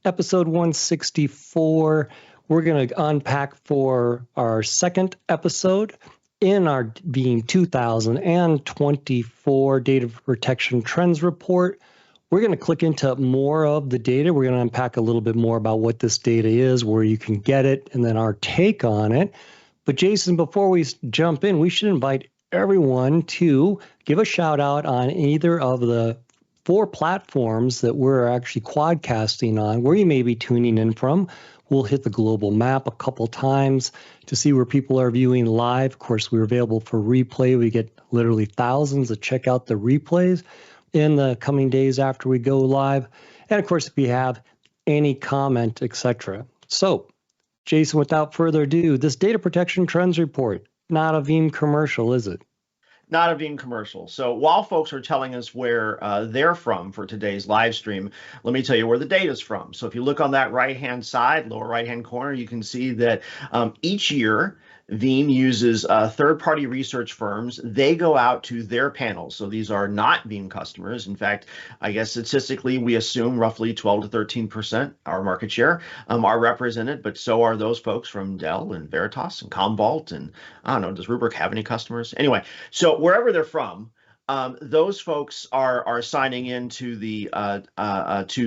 episode 164. We're going to unpack for our second episode in our Veeam 2024 Data Protection Trends Report. We're going to click into more of the data. We're going to unpack a little bit more about what this data is, where you can get it, and then our take on it. But Jason, before we jump in, we should invite everyone to give a shout out on either of the 4 platforms that we're actually quadcasting on, where you may be tuning in from. We'll hit the global map a couple times to see where people are viewing live. Of course, we're available for replay. We get literally thousands to check out the replays in the coming days after we go live. And of course, if you have any comment, etc. So, Jason, without further ado, this data protection trends report, not a Veeam commercial, is it? Not a Veeam commercial. So while folks are telling us where they're from for today's live stream, let me tell you where the data is from. So if you look on that right-hand side, lower right-hand corner, you can see that each year, Veeam uses third-party research firms. They go out to their panels. So these are not Veeam customers. In fact, I guess statistically, we assume roughly 12 to 13% our market share are represented, but so are those folks from Dell and Veritas and Commvault. And I don't know, does Rubrik have any customers? Anyway, so wherever they're from, those folks are signing in to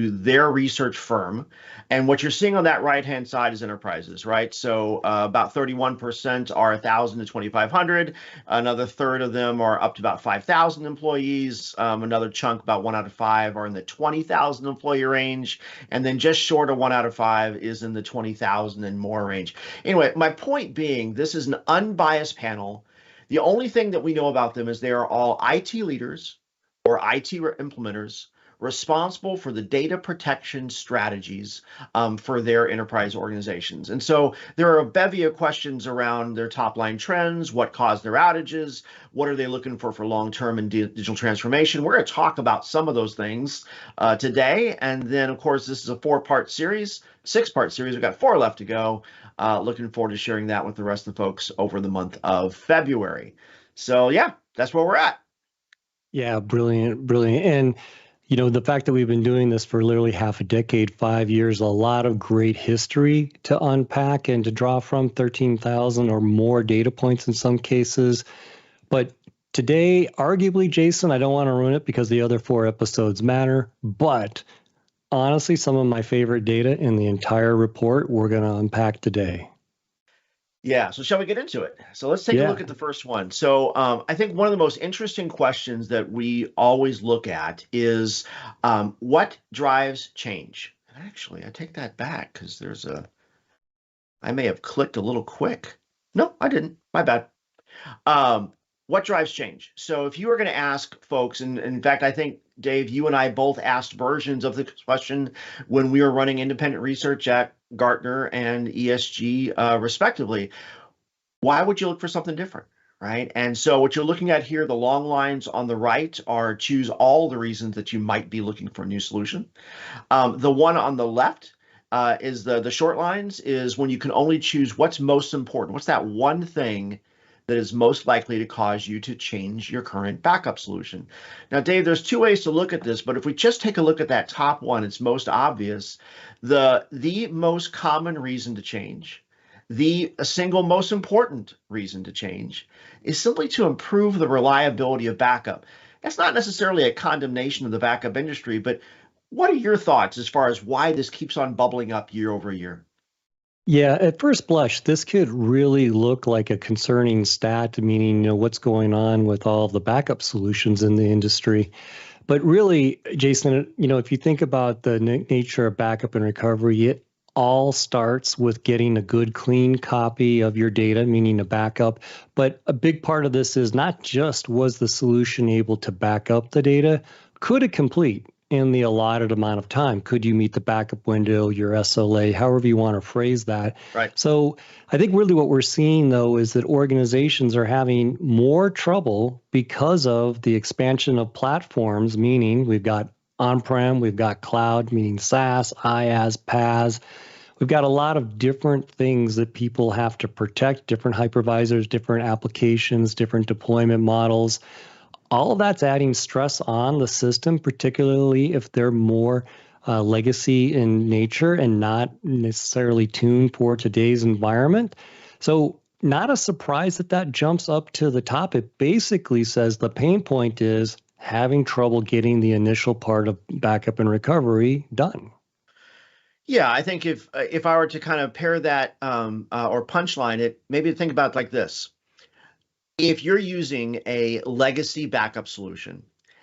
their research firm, and what you're seeing on that right-hand side is enterprises, right? So about 31% are 1,000 to 2,500. Another third of them are up to about 5,000 employees. Another chunk, about 1 out of 5, are in the 20,000 employee range, and then just short of 1 out of 5 is in the 20,000 and more range. Anyway, my point being, this is an unbiased panel. The only thing that we know about them is they are all IT leaders or IT implementers responsible for the data protection strategies for their enterprise organizations. And so there are a bevy of questions around their top line trends, what caused their outages, what are they looking for long-term in digital transformation. We're going to talk about some of those things today. And then, of course, this is a 4-part series, 6-part series. We've got 4 left to go. Looking forward to sharing that with the rest of the folks over the month of February. So yeah, that's where we're at. Yeah, brilliant, brilliant. And you know, the fact that we've been doing this for literally half a decade, 5 years, a lot of great history to unpack and to draw from, 13,000 or more data points in some cases. But today, arguably, Jason, I don't want to ruin it because the other 4 episodes matter, but honestly, some of my favorite data in the entire report we're going to unpack today. Yeah, so shall we get into it? So let's take a look at the first one. So I think one of the most interesting questions that we always look at is what drives change? And actually, I take that back because I may have clicked a little quick. No, I didn't. My bad. What drives change? So if you were going to ask folks, and in fact, I think, Dave, you and I both asked versions of the question when we were running independent research at Gartner and ESG, respectively. Why would you look for something different, right? And so what you're looking at here, the long lines on the right are choose all the reasons that you might be looking for a new solution. The one on the left is the short lines is when you can only choose what's most important. What's that one thing that is most likely to cause you to change your current backup solution? Now, Dave, there's 2 ways to look at this, but if we just take a look at that top one, it's most obvious. The most common reason to change, the single most important reason to change, is simply to improve the reliability of backup. That's not necessarily a condemnation of the backup industry, but what are your thoughts as far as why this keeps on bubbling up year over year? Yeah, at first blush, this could really look like a concerning stat, meaning, you know, what's going on with all the backup solutions in the industry. But really, Jason, you know, if you think about the nature of backup and recovery, it all starts with getting a good, clean copy of your data, meaning a backup. But a big part of this is not just was the solution able to back up the data, could it complete in the allotted amount of time? Could you meet the backup window, your SLA, however you want to phrase that? Right. So I think really what we're seeing, though, is that organizations are having more trouble because of the expansion of platforms, meaning we've got on-prem, we've got cloud, meaning SaaS, IaaS, PaaS. We've got a lot of different things that people have to protect, different hypervisors, different applications, different deployment models. All of that's adding stress on the system, particularly if they're more legacy in nature and not necessarily tuned for today's environment. So not a surprise that that jumps up to the top. It basically says the pain point is having trouble getting the initial part of backup and recovery done. Yeah, I think if I were to kind of pair that or punchline it, maybe think about it like this. If you're using a legacy backup solution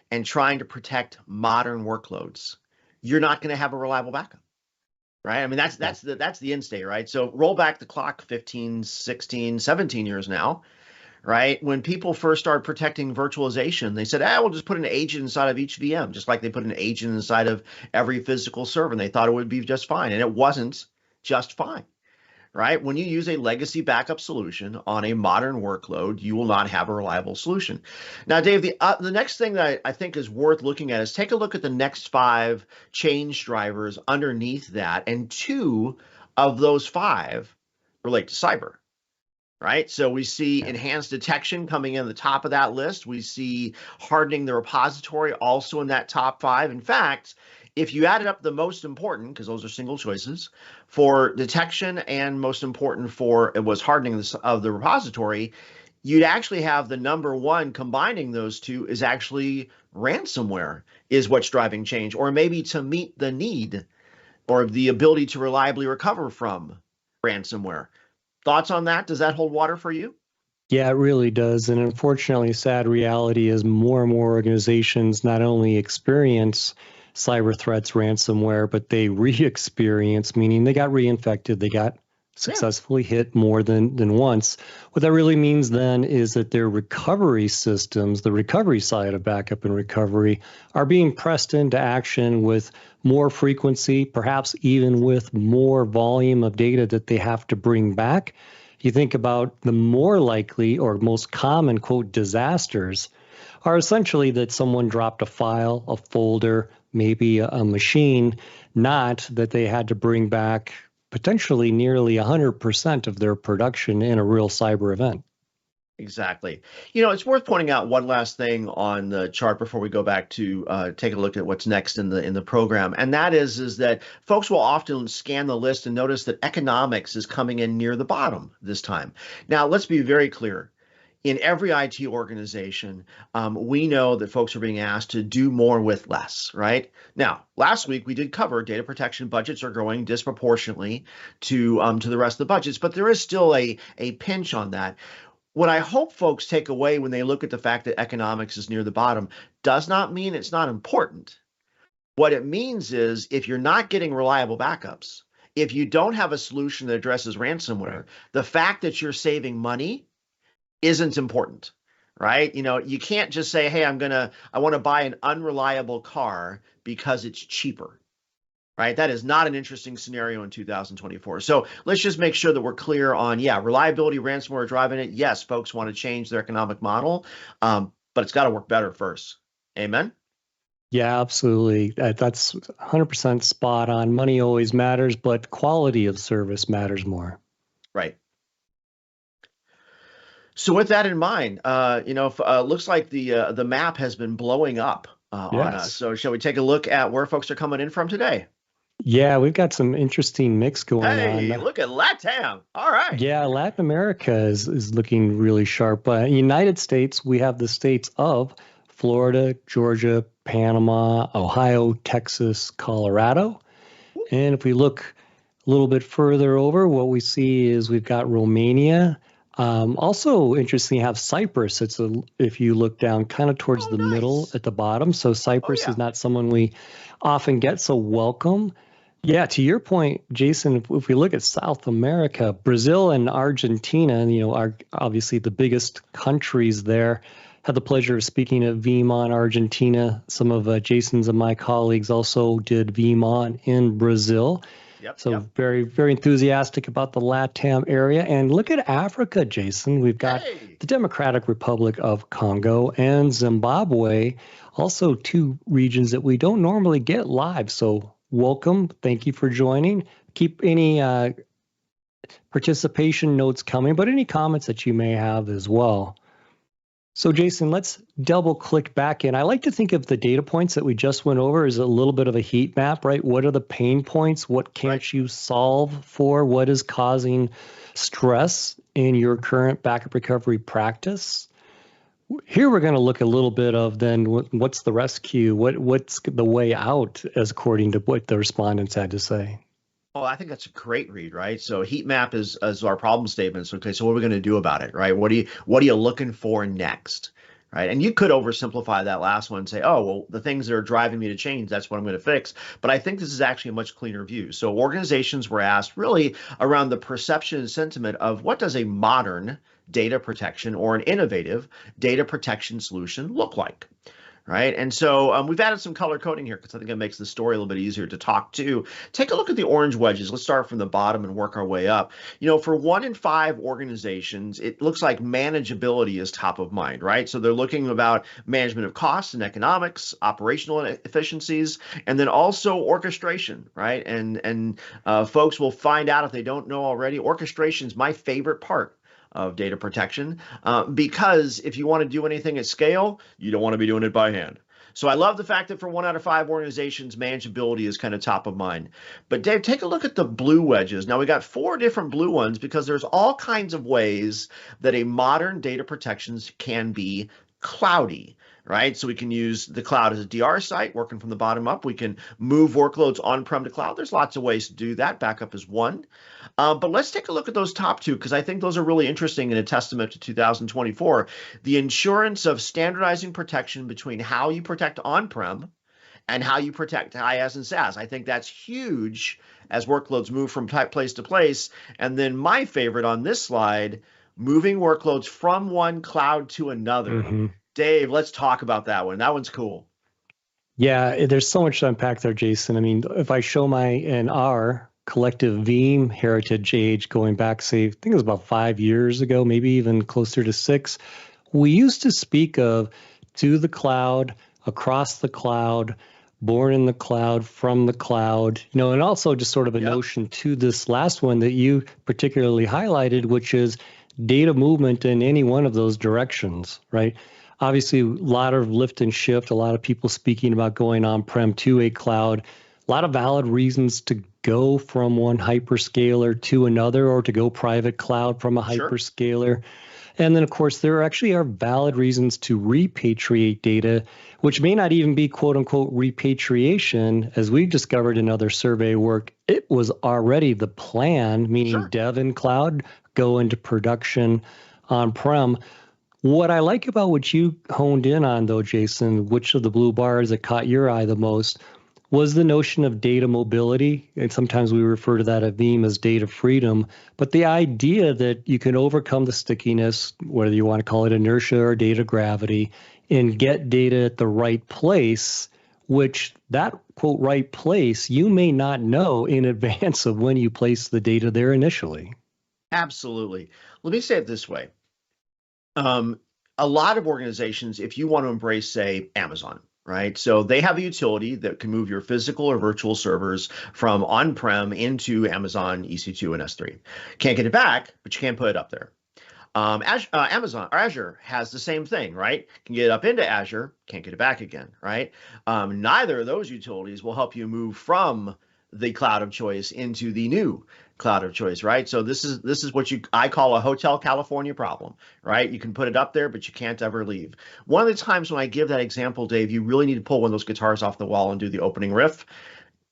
and trying to protect modern workloads, you're not going to have a reliable backup, right? I mean, that's the end state, right? So roll back the clock 15, 16, 17 years now, right? When people first started protecting virtualization, they said, we'll just put an agent inside of each VM, just like they put an agent inside of every physical server. And they thought it would be just fine. And it wasn't just fine, right? When you use a legacy backup solution on a modern workload, you will not have a reliable solution. Now, Dave, the next thing that I think is worth looking at is take a look at the next 5 change drivers underneath that. And 2 of those 5 relate to cyber. Right. So we see enhanced detection coming in the top of that list. We see hardening the repository also in that top 5. In fact, if you added up the most important, because those are single choices, for detection and most important for it was hardening of the repository, you'd actually have the number 1 combining those 2 is actually ransomware is what's driving change, or maybe to meet the need or the ability to reliably recover from ransomware. Thoughts on that? Does that hold water for you? Yeah, it really does. And unfortunately, sad reality is more and more organizations not only experience cyber threats, ransomware, but they re-experience, meaning they got reinfected, they got successfully hit more than once. What that really means then is that their recovery systems, the recovery side of backup and recovery, are being pressed into action with more frequency, perhaps even with more volume of data that they have to bring back. You think about the more likely or most common, quote, disasters are essentially that someone dropped a file, a folder, maybe a machine, not that they had to bring back potentially nearly 100% of their production in a real cyber event. Exactly. You know, it's worth pointing out one last thing on the chart before we go back to take a look at what's next in the program, and that is that folks will often scan the list and notice that economics is coming in near the bottom this time. Now, let's be very clear. In every IT organization, we know that folks are being asked to do more with less, right? Now, last week we did cover data protection budgets are growing disproportionately to the rest of the budgets, but there is still a pinch on that. What I hope folks take away when they look at the fact that economics is near the bottom does not mean it's not important. What it means is if you're not getting reliable backups, if you don't have a solution that addresses ransomware, the fact that you're saving money isn't important, right? You know, you can't just say, hey, I want to buy an unreliable car because it's cheaper. Right? That is not an interesting scenario in 2024. So let's just make sure that we're clear on, reliability, ransomware driving it. Yes, folks want to change their economic model, but it's got to work better first. Amen? Yeah, absolutely. That's 100% spot on. Money always matters, but quality of service matters more. Right. So with that in mind, looks like the map has been blowing up on us. So shall we take a look at where folks are coming in from today? Yeah, we've got some interesting mix going on. Hey, look at LATAM. All right. Yeah, Latin America is looking really sharp. United States, we have the states of Florida, Georgia, Panama, Ohio, Texas, Colorado. And if we look a little bit further over, what we see is we've got Romania. Also interesting, you have Cyprus. If you look down kind of towards the middle at the bottom. So Cyprus is not someone we often get, so welcome. Yeah, to your point, Jason, if we look at South America, Brazil and Argentina, are obviously the biggest countries there. Had the pleasure of speaking at Veeam Argentina. Some of Jason's and my colleagues also did Veeam in Brazil. Very, very enthusiastic about the LATAM area. And look at Africa, Jason. We've got the Democratic Republic of Congo and Zimbabwe, also 2 regions that we don't normally get live. So welcome. Thank you for joining. Keep any participation notes coming, but any comments that you may have as well. So Jason, let's double click back in. I like to think of the data points that we just went over as a little bit of a heat map, right? What are the pain points? What can't you solve for? What is causing stress in your current backup recovery practice? Here we're going to look a little bit of then what's the rescue? What's the way out, as according to what the respondents had to say. Oh, I think that's a great read, right? So heat map is our problem statements. Okay, so what are we going to do about it, right? What are you looking for next, right? And you could oversimplify that last one and say, oh, well, the things that are driving me to change, that's what I'm going to fix. But I think this is actually a much cleaner view. So organizations were asked really around the perception and sentiment of what does a modern data protection or an innovative data protection solution look like? Right. And so we've added some color coding here because I think it makes the story a little bit easier to talk to. Take a look at the orange wedges. Let's start from the bottom and work our way up. You know, for 1 in 5 organizations, it looks like manageability is top of mind, right? So they're looking about management of costs and economics, operational efficiencies, and then also orchestration, right? And folks will find out if they don't know already, orchestration is my favorite part of data protection, because if you want to do anything at scale, you don't want to be doing it by hand. So I love the fact that for 1 out of 5 organizations, manageability is kind of top of mind. But Dave, take a look at the blue wedges. Now we got 4 different blue ones because there's all kinds of ways that a modern data protections can be cloudy, right? So we can use the cloud as a DR site, working from the bottom up. We can move workloads on-prem to cloud. There's lots of ways to do that. Backup is one. But let's take a look at those top 2 because I think those are really interesting and a testament to 2024. The insurance of standardizing protection between how you protect on-prem and how you protect IaaS and SaaS. I think that's huge as workloads move from place to place. And then my favorite on this slide, moving workloads from one cloud to another. Dave, let's talk about that one. That one's cool. Yeah, there's so much to unpack there, Jason. I mean, if I show my and our collective Veeam heritage age going back, say, I think it was about 5 years ago, maybe even closer to 6, we used to speak of to the cloud, across the cloud, born in the cloud, from the cloud, you know, and also just sort of a notion to this last one that you particularly highlighted, which is data movement in any one of those directions, right? Obviously, a lot of lift and shift, a lot of people speaking about going on-prem to a cloud, a lot of valid reasons to go from one hyperscaler to another or to go private cloud from a hyperscaler. And then, of course, there actually are valid reasons to repatriate data, which may not even be quote unquote repatriation. As we've discovered in other survey work, it was already the plan, meaning dev in cloud, go into production on-prem. What I like about what you honed in on, though, Jason, which of the blue bars that caught your eye the most, was the notion of data mobility. And sometimes we refer to that at Veeam as data freedom. But the idea that you can overcome the stickiness, whether you want to call it inertia or data gravity, and get data at the right place, which that, quote, right place, you may not know in advance of when you place the data there initially. Absolutely. Let me say it this way. A lot of organizations, if you want to embrace, say, Amazon, right? So they have a utility that can move your physical or virtual servers from on-prem into Amazon EC2 and S3. Can't get it back, but you can put it up there. Amazon or Azure has the same thing, right? Can get it up into Azure, can't get it back again, right? Neither of those utilities will help you move from the cloud of choice into the new cloud of choice, right? So this is what I call a Hotel California problem, right? You can put it up there, but you can't ever leave. One of the times when I give that example, Dave, you really need to pull one of those guitars off the wall and do the opening riff.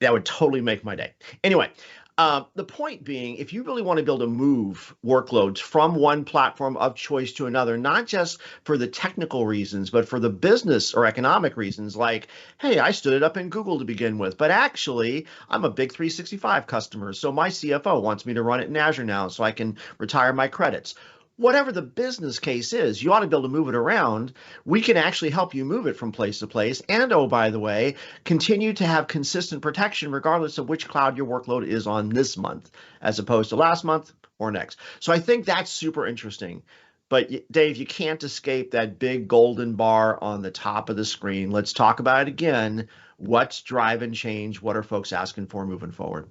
That would totally make my day. Anyway, the point being, if you really want to be able to move workloads from one platform of choice to another, not just for the technical reasons, but for the business or economic reasons, like, hey, I stood it up in Google to begin with, but actually I'm a big 365 customer, so my CFO wants me to run it in Azure now so I can retire my credits. Whatever the business case is, you ought to be able to move it around. We can actually help you move it from place to place. And oh, by the way, continue to have consistent protection regardless of which cloud your workload is on this month, as opposed to last month or next. So I think that's super interesting. But Dave, you can't escape that big golden bar on the top of the screen. Let's talk about it again. What's driving change? What are folks asking for moving forward?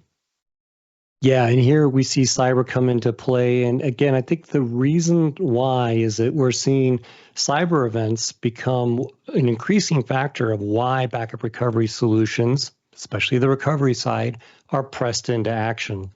Yeah, and here we see cyber come into play. And again, I think the reason why is that we're seeing cyber events become an increasing factor of why backup recovery solutions, especially the recovery side, are pressed into action.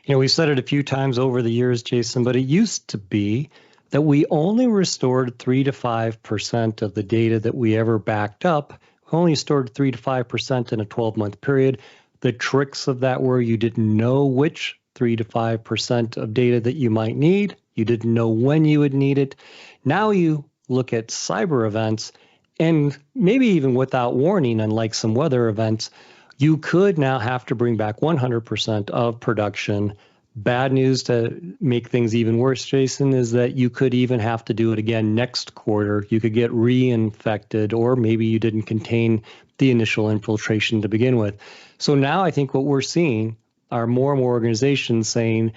We've said it a few times over the years, Jason, but it used to be that we only restored 3 to 5% of the data that we ever backed up. We only stored 3 to 5% in a 12-month period. The tricks of that were you didn't know which 3 to 5% of data that you might need. You didn't know when you would need it. Now you look at cyber events, and maybe even without warning, unlike some weather events, you could now have to bring back 100% of production. Bad news to make things even worse, Jason, is that you could even have to do it again next quarter. You could get reinfected, or maybe you didn't contain the initial infiltration to begin with. So now I think what we're seeing are more and more organizations saying,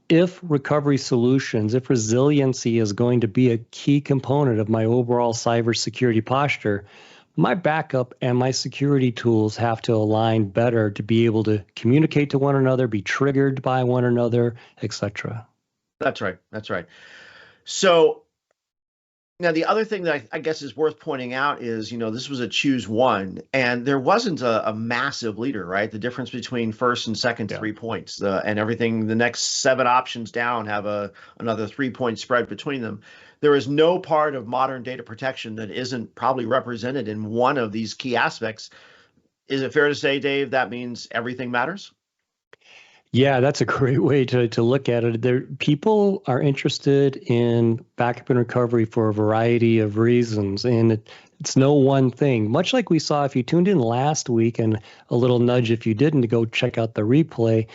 if recovery solutions, if resiliency is going to be a key component of my overall cybersecurity posture, my backup and my security tools have to align better to be able to communicate to one another, be triggered by one another, etc. That's right. That's right. So now the other thing that I guess is worth pointing out is, this was a choose one, and there wasn't a massive leader, right? The difference between first and second, 3 points, and everything, the next 7 options down have another 3-point spread between them. There is no part of modern data protection that isn't probably represented in one of these key aspects. Is it fair to say, Dave, that means everything matters? Yeah, that's a great way to look at it. People are interested in backup and recovery for a variety of reasons, and it's no one thing. Much like we saw if you tuned in last week, and a little nudge if you didn't to go check out the replay,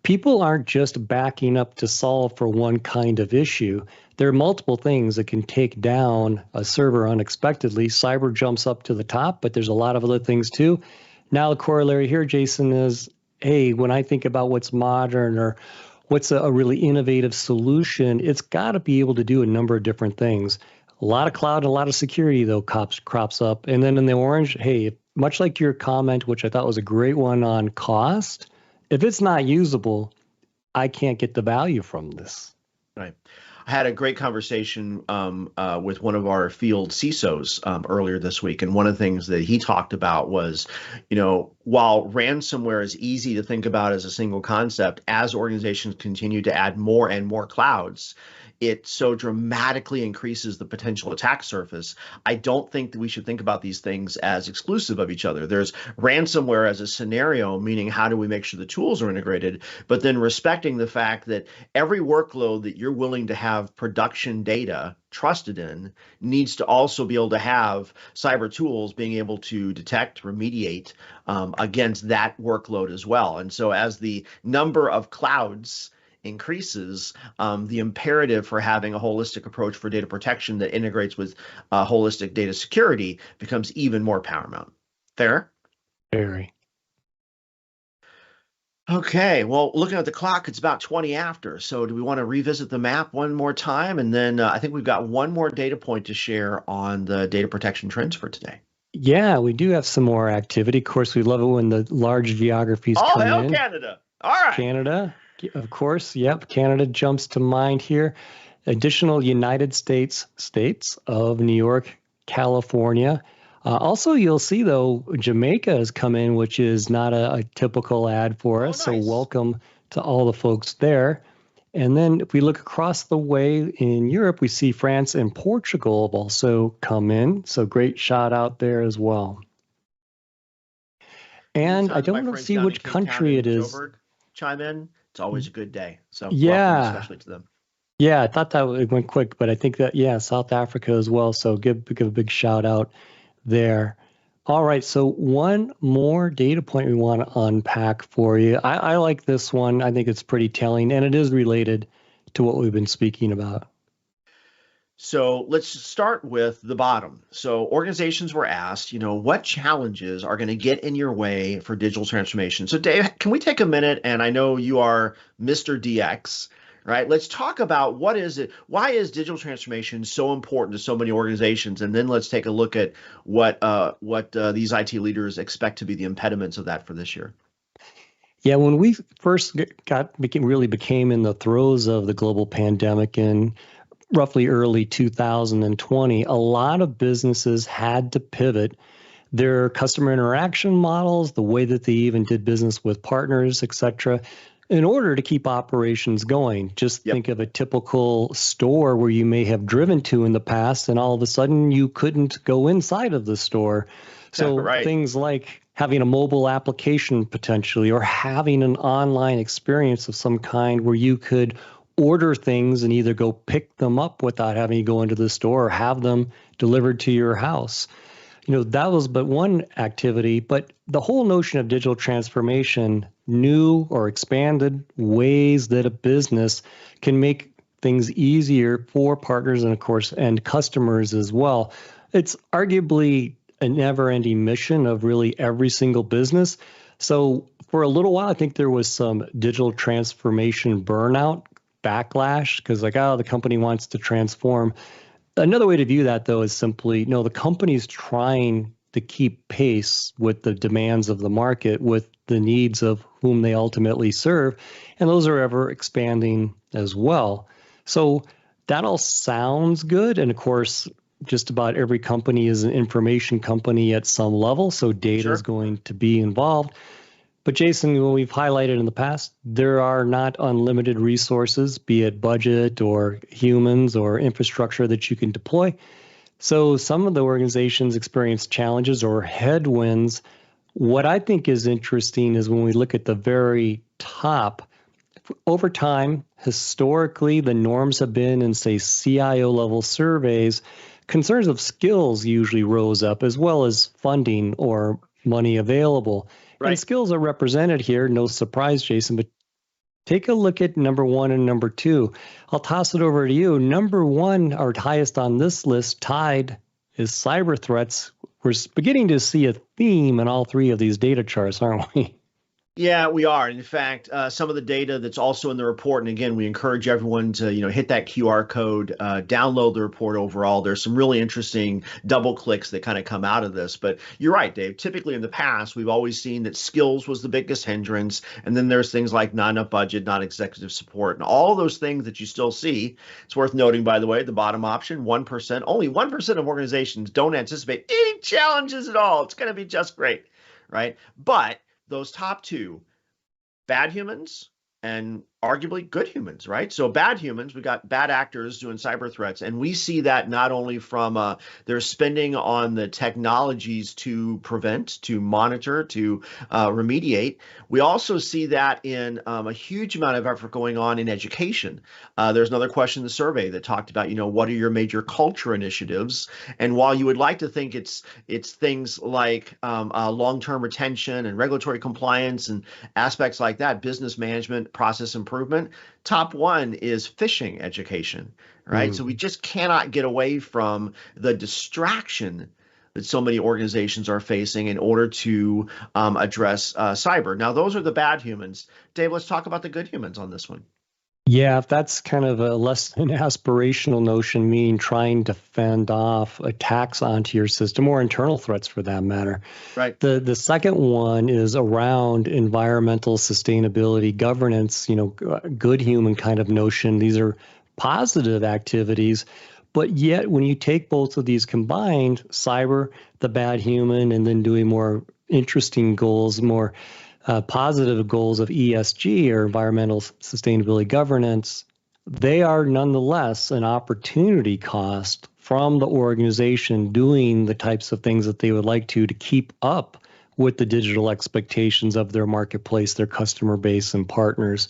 people aren't just backing up to solve for one kind of issue. There are multiple things that can take down a server unexpectedly. Cyber jumps up to the top, but there's a lot of other things too. Now, the corollary here, Jason, is hey, when I think about what's modern or what's a really innovative solution, it's got to be able to do a number of different things. A lot of cloud, a lot of security, though, crops up. And then in the orange, hey, much like your comment, which I thought was a great one on cost, if it's not usable, I can't get the value from this. Right. I had a great conversation with one of our field CISOs earlier this week, and one of the things that he talked about was, while ransomware is easy to think about as a single concept, as organizations continue to add more and more clouds, it so dramatically increases the potential attack surface. I don't think that we should think about these things as exclusive of each other. There's ransomware as a scenario, meaning how do we make sure the tools are integrated, but then respecting the fact that every workload that you're willing to have production data trusted in needs to also be able to have cyber tools being able to detect, remediate against that workload as well. And so as the number of clouds increases, the imperative for having a holistic approach for data protection that integrates with holistic data security becomes even more paramount. Fair? Very. Okay, well, looking at the clock, it's about 20 after. So do we want to revisit the map one more time? And then I think we've got one more data point to share on the data protection trends for today. Yeah, we do have some more activity. Of course, we love it when the large geographies come in. Oh, hell, Canada. All right. Canada. Of course, yep, Canada jumps to mind here. Additional United States of New York, California. Also, you'll see, though, Jamaica has come in, which is not a typical ad for us. Nice. So welcome to all the folks there. And then if we look across the way in Europe, we see France and Portugal have also come in. So great shout out there as well. And I don't see which country it is. Chime in. It's always a good day. So yeah, welcome especially to them. Yeah, I thought that it went quick, but I think that, South Africa as well. So give a big shout out there. All right, so one more data point we want to unpack for you. I like this one. I think it's pretty telling, and it is related to what we've been speaking about. So let's start with the bottom. So organizations were asked, what challenges are going to get in your way for digital transformation? So Dave, can we take a minute? And I know you are Mr. DX, right? Let's talk about what is it? Why is digital transformation so important to so many organizations? And then let's take a look at what these IT leaders expect to be the impediments of that for this year. Yeah, when we first really became in the throes of the global pandemic in roughly early 2020, a lot of businesses had to pivot their customer interaction models, the way that they even did business with partners, et cetera, in order to keep operations going. Just Yep. think of a typical store where you may have driven to in the past, and all of a sudden you couldn't go inside of the store. So Right. things like having a mobile application potentially, or having an online experience of some kind where you could order things and either go pick them up without having to go into the store or have them delivered to your house. That was but one activity, but the whole notion of digital transformation, new or expanded ways that a business can make things easier for partners and, of course, and customers as well. It's arguably a never-ending mission of really every single business. So for a little while, I think there was some digital transformation burnout, backlash, because the company wants to transform. Another way to view that, though, is simply, no, the company's trying to keep pace with the demands of the market, with the needs of whom they ultimately serve, and those are ever expanding as well. So that all sounds good. And of course, just about every company is an information company at some level, so data is going to be involved. But Jason, when we've highlighted in the past, there are not unlimited resources, be it budget or humans or infrastructure that you can deploy. So some of the organizations experience challenges or headwinds. What I think is interesting is when we look at the very top, over time, historically, the norms have been in, say, CIO level surveys, concerns of skills usually rose up, as well as funding or money available. Right. And skills are represented here, no surprise, Jason, but take a look at number one and number two. I'll toss it over to you. Number one, or highest on this list, tied, is cyber threats. We're beginning to see a theme in all three of these data charts, aren't we? Yeah, we are. In fact, some of the data that's also in the report, and again, we encourage everyone to hit that QR code, download the report overall. There's some really interesting double clicks that kind of come out of this. But you're right, Dave. Typically in the past, we've always seen that skills was the biggest hindrance, and then there's things like not enough budget, not executive support, and all those things that you still see. It's worth noting, by the way, the bottom option, 1%, only 1% of organizations don't anticipate any challenges at all. It's going to be just great, right? But those top two, bad humans and arguably good humans, right? So bad humans, we got bad actors doing cyber threats, and we see that not only from their spending on the technologies to prevent, to monitor, to remediate. We also see that in a huge amount of effort going on in education. There's another question in the survey that talked about, what are your major culture initiatives? And while you would like to think it's things like long-term retention and regulatory compliance and aspects like that, business management, process improvement, top one is phishing education, right? So we just cannot get away from the distraction that so many organizations are facing in order to address cyber. Now, those are the bad humans. Dave, let's talk about the good humans on this one. Yeah, if that's kind of a less than aspirational notion, meaning trying to fend off attacks onto your system or internal threats for that matter. Right. The second one is around environmental sustainability, governance, good human kind of notion. These are positive activities, but yet when you take both of these combined, cyber, the bad human, and then doing more interesting goals, more positive goals of ESG or environmental sustainability governance, they are nonetheless an opportunity cost from the organization doing the types of things that they would like to keep up with the digital expectations of their marketplace, their customer base, and partners.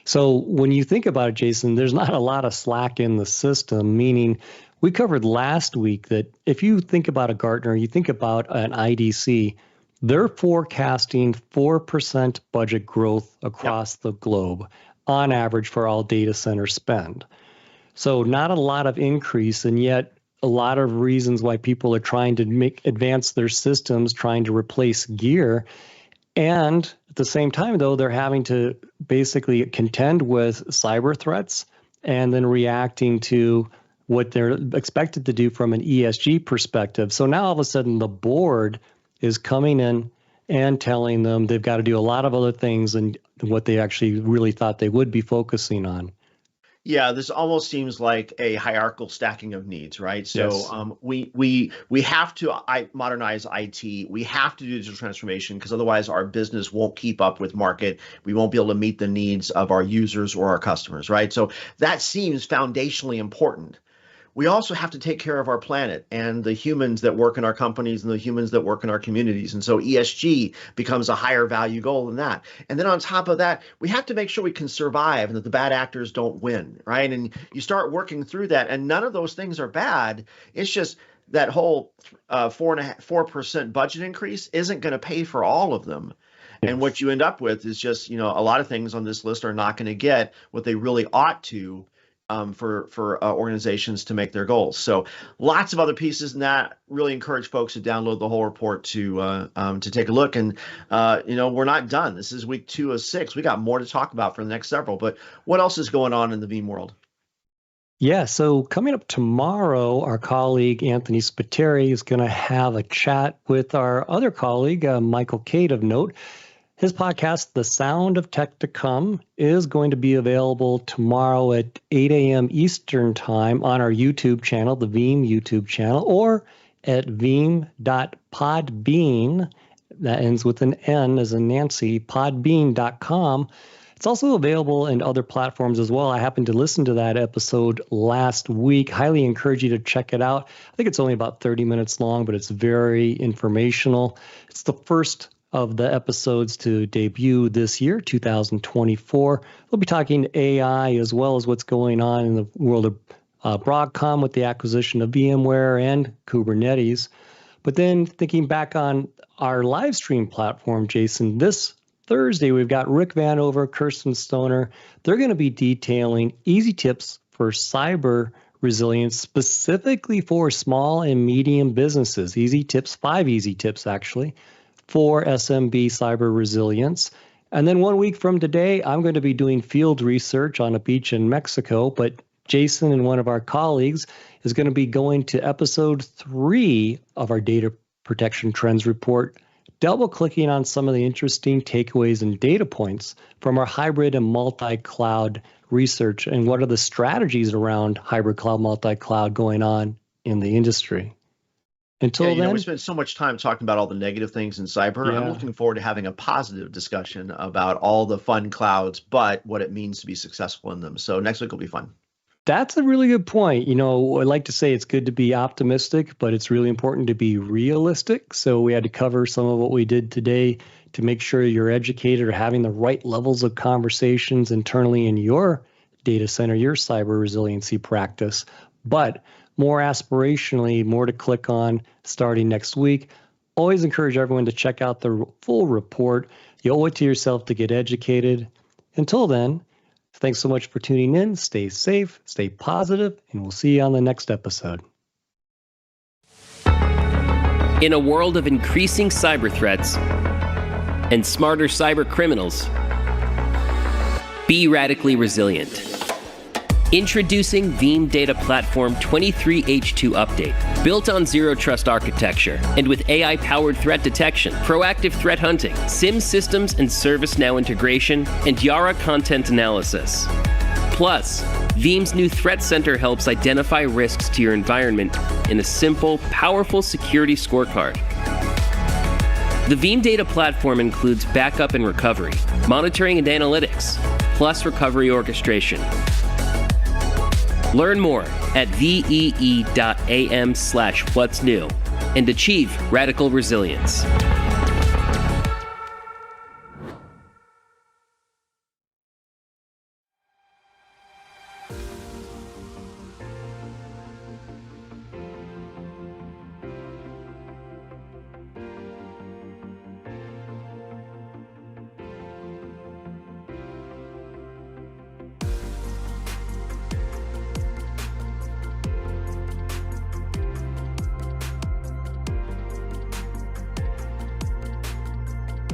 So when you think about it, Jason, there's not a lot of slack in the system, meaning we covered last week that if you think about a Gartner, you think about an IDC, they're forecasting 4% budget growth across the globe on average for all data center spend. So not a lot of increase, and yet a lot of reasons why people are trying to advance their systems, trying to replace gear. And at the same time, though, they're having to basically contend with cyber threats and then reacting to what they're expected to do from an ESG perspective. So now all of a sudden the board is coming in and telling them they've got to do a lot of other things than what they actually really thought they would be focusing on. Yeah, this almost seems like a hierarchical stacking of needs, right? So Yes. we have to modernize IT. We have to do digital transformation because otherwise our business won't keep up with market. We won't be able to meet the needs of our users or our customers, right? So that seems foundationally important. We also have to take care of our planet and the humans that work in our companies and the humans that work in our communities. And so ESG becomes a higher value goal than that. And then on top of that, we have to make sure we can survive and that the bad actors don't win, right? And you start working through that, and none of those things are bad. It's just that whole 4% budget increase isn't going to pay for all of them. And what you end up with is just, a lot of things on this list are not going to get what they really ought to for organizations to make their goals. So lots of other pieces in that. Really encourage folks to download the whole report to take a look. And we're not done. This is week 2 of 6. We got more to talk about for the next several. But what else is going on in the Veeam world? Yeah, so coming up tomorrow, our colleague Anthony Spiteri is going to have a chat with our other colleague, Michael Cade of Note. His podcast, The Sound of Tech to Come, is going to be available tomorrow at 8 a.m. Eastern Time on our YouTube channel, the Veeam YouTube channel, or at veeam.podbean, that ends with an N as in Nancy, podbean.com. It's also available in other platforms as well. I happened to listen to that episode last week. Highly encourage you to check it out. I think it's only about 30 minutes long, but it's very informational. It's the first of the episodes to debut this year, 2024. We'll be talking AI as well as what's going on in the world of Broadcom with the acquisition of VMware and Kubernetes. But then thinking back on our live stream platform, Jason, this Thursday, we've got Rick Vanover, Kirsten Stoner. They're going to be detailing easy tips for cyber resilience, specifically for small and medium businesses. Easy tips, 5 easy tips actually, for SMB cyber resilience. And then 1 week from today, I'm going to be doing field research on a beach in Mexico, but Jason and one of our colleagues is going to be going to episode 3 of our Data Protection Trends Report, double-clicking on some of the interesting takeaways and data points from our hybrid and multi-cloud research and what are the strategies around hybrid cloud, multi-cloud going on in the industry. Until then, we spent so much time talking about all the negative things in cyber. Yeah. I'm looking forward to having a positive discussion about all the fun clouds, but what it means to be successful in them. So next week will be fun. That's a really good point. I like to say it's good to be optimistic, but it's really important to be realistic. So we had to cover some of what we did today to make sure you're educated or having the right levels of conversations internally in your data center, your cyber resiliency practice. But more aspirationally, more to click on starting next week. Always encourage everyone to check out the full report. You owe it to yourself to get educated. Until then, thanks so much for tuning in. Stay safe, stay positive, and we'll see you on the next episode. In a world of increasing cyber threats and smarter cyber criminals, be radically resilient. Introducing Veeam Data Platform 23H2 Update, built on Zero Trust architecture and with AI-powered threat detection, proactive threat hunting, SIM systems and ServiceNow integration, and Yara content analysis. Plus, Veeam's new Threat Center helps identify risks to your environment in a simple, powerful security scorecard. The Veeam Data Platform includes backup and recovery, monitoring and analytics, plus recovery orchestration. Learn more at vee.am/what's new and achieve radical resilience.